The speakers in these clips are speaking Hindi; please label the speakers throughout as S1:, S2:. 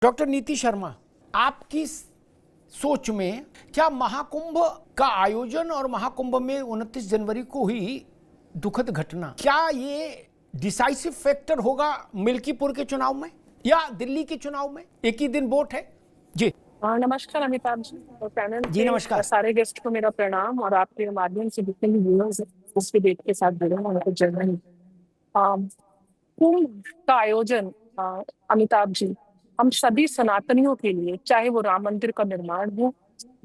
S1: डॉक्टर नीति शर्मा, आपकी सोच में क्या महाकुंभ का आयोजन और महाकुंभ में 29 जनवरी को हुई दुखद घटना, क्या ये डिसाइसिव फैक्टर होगा मिल्कीपुर के चुनाव में या दिल्ली के चुनाव में? एक ही दिन वोट है जी।
S2: नमस्कार अमिताभ जी और पैनल
S1: जी
S2: के
S1: नमस्कार।
S2: सारे गेस्ट को मेरा प्रणाम और आपके माध्यम से जितने भी व्यूअर्स इस डिबेट के साथ जुड़े हैं उनको जय हिंद। कुंभ का आयोजन अमिताभ जी, हम सभी सनातनियों के लिए, चाहे वो राम मंदिर का निर्माण हो,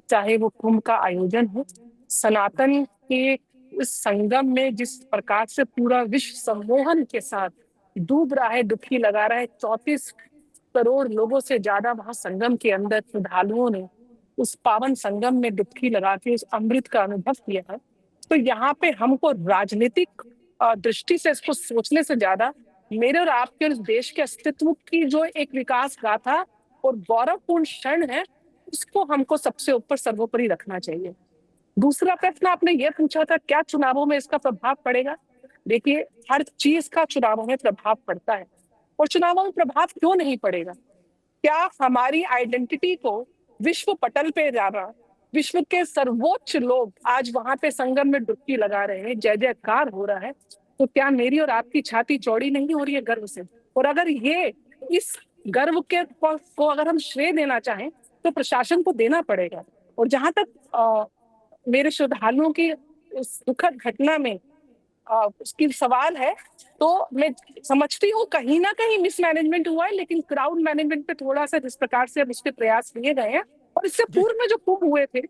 S2: चाहे वो कुंभ का आयोजन हो, सनातन के इस संगम में जिस प्रकार से पूरा विश्व सम्मोहन के साथ डूब रहा है, डुबकी लगा रहा है, 34 करोड़ लोगों से ज्यादा वहां संगम के अंदर श्रद्धालुओं ने उस पावन संगम में डुबकी लगा के उस अमृत का अनुभव किया है। तो यहाँ पे हमको राजनीतिक दृष्टि से इसको सोचने से ज्यादा मेरे और आपके और इस देश के अस्तित्व की जो एक विकास गाथा और गौरवपूर्ण क्षण है, उसको हमको सबसे ऊपर सर्वोपरि रखना चाहिए। दूसरा प्रश्न आपने ये पूछा था, क्या चुनावों में इसका प्रभाव पड़ेगा? देखिए, हर चीज का चुनावों में प्रभाव पड़ता है, और चुनावों में प्रभाव क्यों नहीं पड़ेगा? क्या हमारी आइडेंटिटी को विश्व पटल पे जाना, विश्व के सर्वोच्च लोग आज वहां पे संगम में डुबकी लगा रहे हैं, जय जयकार हो रहा है, तो क्या मेरी और आपकी छाती चौड़ी नहीं हो रही है गर्व से? और अगर ये इस गर्व के को अगर हम श्रेय देना चाहें तो प्रशासन को देना पड़ेगा। और जहां तक मेरे श्रद्धालुओं की इस दुखद घटना में उसकी सवाल है, तो मैं समझती हूँ कहीं ना कहीं मिसमैनेजमेंट हुआ है, लेकिन क्राउड मैनेजमेंट पे थोड़ा सा जिस प्रकार से अब इसके प्रयास लिए गए हैं, और इससे पूर्व में जो कुंभ हुए थे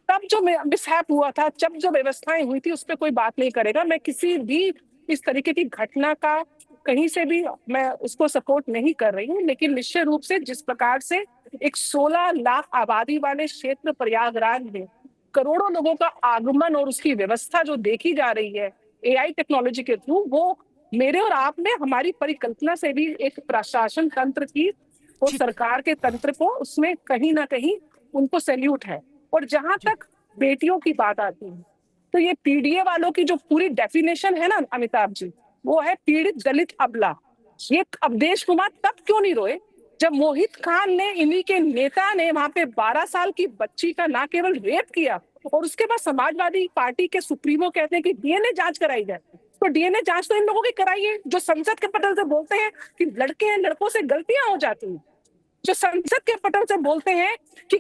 S2: तब जो मिसहैप हुआ था, जब जो व्यवस्थाएं हुई थी, उस पर कोई बात नहीं करेगा। मैं किसी भी इस तरीके की घटना का कहीं से भी मैं उसको सपोर्ट नहीं कर रही हूँ, लेकिन निश्चित रूप से जिस प्रकार से एक 16 लाख आबादी वाले क्षेत्र प्रयागराज में करोड़ों लोगों का आगमन और उसकी व्यवस्था जो देखी जा रही है एआई टेक्नोलॉजी के थ्रू, वो मेरे और आप में हमारी परिकल्पना से भी एक प्रशासन तंत्र की और सरकार के तंत्र को, उसमें कहीं ना कहीं उनको सैल्यूट है। और जहां तक बेटियों की बात आती है, तो ये पीडीए वालों की जो पूरी डेफिनेशन है ना अमिताभ जी, वो है पीड़ित दलित अबला। ये अवधेश कुमार तब क्यों नहीं रोए जब मोहित खान ने, इन्हीं के नेता ने वहां पे 12 साल की बच्ची का ना केवल रेप किया, और उसके बाद समाजवादी पार्टी के सुप्रीमो कहते हैं कि डीएनए जांच कराई जाए। तो डीएनए जांच तो इन लोगों की कराइए जो संसद के पटल से बोलते हैं कि लड़के हैं, लड़कों से गलतियां हो जाती हैं, जो संसद के पटल से बोलते हैं कि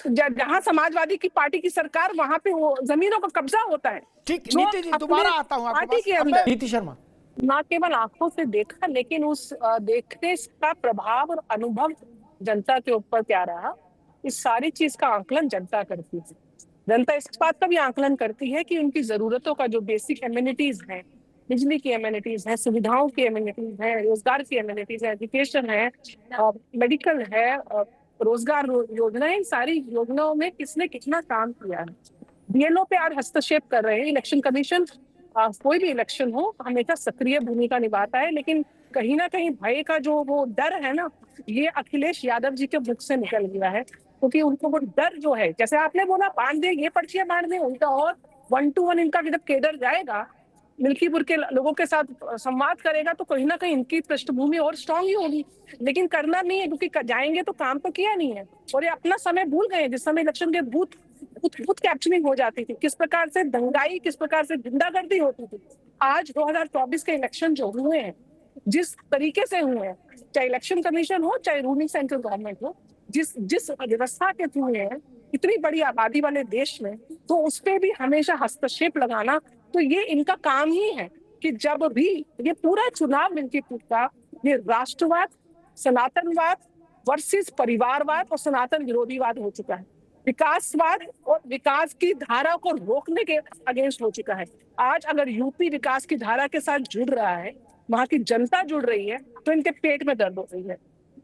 S2: जहां समाजवादी की पार्टी की सरकार, वहां पे वो जमीनों का कब्जा होता है।
S1: ठीक, नीति जी दोबारा आता हूं आपके पास।
S2: के अंदर
S1: नीति शर्मा,
S2: ना केवल आंखों से देखा, लेकिन उस देखने का प्रभाव और अनुभव जनता के ऊपर क्या रहा, इस सारी चीज का आकलन जनता करती है। जनता इस बात का भी आकलन करती है कि उनकी जरूरतों का जो बेसिक एमिनिटीज है, बिजली की एमिनिटीज है, सुविधाओं की एमिनिटीज है, रोजगार की एमिनिटीज है, एजुकेशन है, मेडिकल है, रोजगार योजना, इन सारी योजनाओं में किसने कितना काम किया है। बीएलओ पे आज हस्तक्षेप कर रहे हैं। इलेक्शन कमीशन कोई भी इलेक्शन हो हमेशा सक्रिय भूमिका निभाता है, लेकिन कहीं ना कहीं भय का जो वो डर है ना, ये अखिलेश यादव जी के मुख से निकल गया है, क्योंकि उनको वो डर जो है, जैसे आपने बोला बांट दे, ये पर्चियां बांट दे, उनका और 1 to 1 इनका जब केडर जाएगा, मिल्कीपुर के लोगों के साथ संवाद करेगा, तो कहीं ना कहीं इनकी पृष्ठभूमि और स्ट्रांग ही होगी। लेकिन करना नहीं है, क्योंकि जाएंगे तो काम तो किया नहीं है, और ये अपना समय भूल गए जिस समय इलेक्शन के बूथ कैप्चरिंग हो जाती थी, किस प्रकार से दंगाई, किस प्रकार से गुंडागर्दी होती थी। आज 2024 के इलेक्शन जो हुए हैं, जिस तरीके से हुए हैं, चाहे इलेक्शन कमीशन हो, चाहे रूलिंग सेंट्रल गवर्नमेंट हो, जिस जिस व्यवस्था के थ्रू हैं, इतनी बड़ी आबादी वाले देश में, तो उस पर भी हमेशा हस्तक्षेप लगाना, तो ये इनका काम ही है कि जब भी ये पूरा चुनाव मिल्कीपुर का, ये राष्ट्रवाद, सनातनवाद वर्सेस परिवारवाद और सनातन विरोधीवाद हो चुका है, विकासवाद और विकास की धारा को रोकने के अगेंस्ट हो चुका है। आज अगर यूपी विकास की धारा के साथ जुड़ रहा है, वहां की जनता जुड़ रही है, तो इनके पेट में दर्द हो रही है।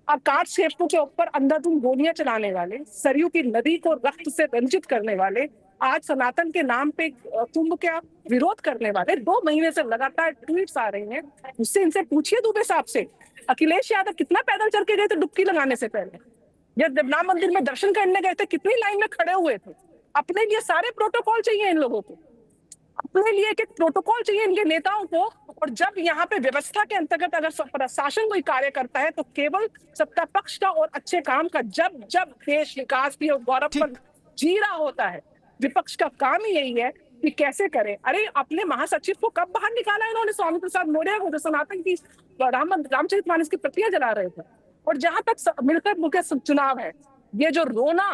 S2: आकाश क्षेत्रों के ऊपर अंधाधुंध गोलियां चलाने वाले, सरयू की नदी को रक्त से रंजित करने वाले, आज सनातन के नाम पे कुंभ का विरोध करने वाले, 2 महीने से लगातार ट्वीट्स आ रही हैं। उससे इनसे पूछिए दुबे साहब से, अखिलेश यादव कितना पैदल चल के गए थे डुबकी लगाने से पहले, जब राम मंदिर में दर्शन करने गए थे कितनी लाइन में खड़े हुए थे। अपने लिए सारे प्रोटोकॉल चाहिए इन लोगों को। अपने लिए एक प्रोटोकॉल चाहिए इनके नेताओं को। और जब यहाँ पे व्यवस्था के अंतर्गत अगर प्रशासन कोई कार्य करता है तो केवल सत्ता पक्ष का और अच्छे काम का। जब जब देश विकास की और गौरव पर जी रहा होता है, विपक्ष का काम ही यही है कि कैसे करें। अरे अपने महासचिव को कब बाहर निकाला इन्होंने, स्वामी प्रसाद मौर्य को, जो सनातन की रामचरितमानस की प्रतियां जला रहे थे। और जहां तक मिलकर मुख्य चुनाव है, ये जो रोना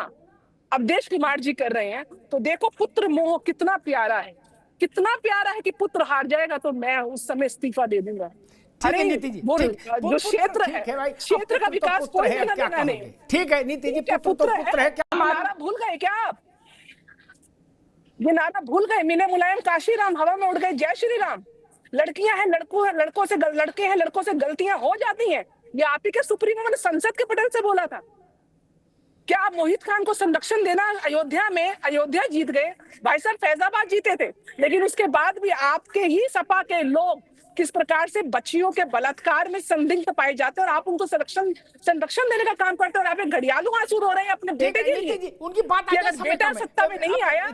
S2: अवधेश कुमार जी कर रहे हैं, तो देखो पुत्र मोह कितना प्यारा है, कितना प्यारा है कि पुत्र हार जाएगा तो मैं उस समय इस्तीफा दे दूंगा।
S1: ठीक है नीति जी,
S2: वो
S1: ठीक,
S2: जो क्षेत्र
S1: ठीक है भाई,
S2: क्षेत्र का विकास कोई लेना देना नहीं।
S1: ठीक है नीति जी, पुत्र है क्या?
S2: नारा भूल गए क्या आप? ये नारा भूल गए? मीने मुलायम काशी राम, हवा में उड़ गए जय श्री राम। लड़कियां हैं लड़कों हैं, लड़कों से लड़के हैं लड़कों से गलतियां हो जाती हैं। ये आप ही के सुप्रीमो ने संसद के पटल से बोला था। क्या आप मोहित खान को संरक्षण देना? अयोध्या में, अयोध्या जीत गए भाई साहब, फैजाबाद जीते थे, लेकिन उसके बाद भी आपके ही सपा के लोग किस प्रकार से बच्चियों के बलात्कार में संदिग्ध पाए जाते हैं और आप उनको संरक्षण देने का काम करते हैं। और आप घड़ियालू आंसू रो रहे हैं अपने बेटे के लिए।
S1: उनकी बात
S2: अगर बेटा सत्ता में नहीं आया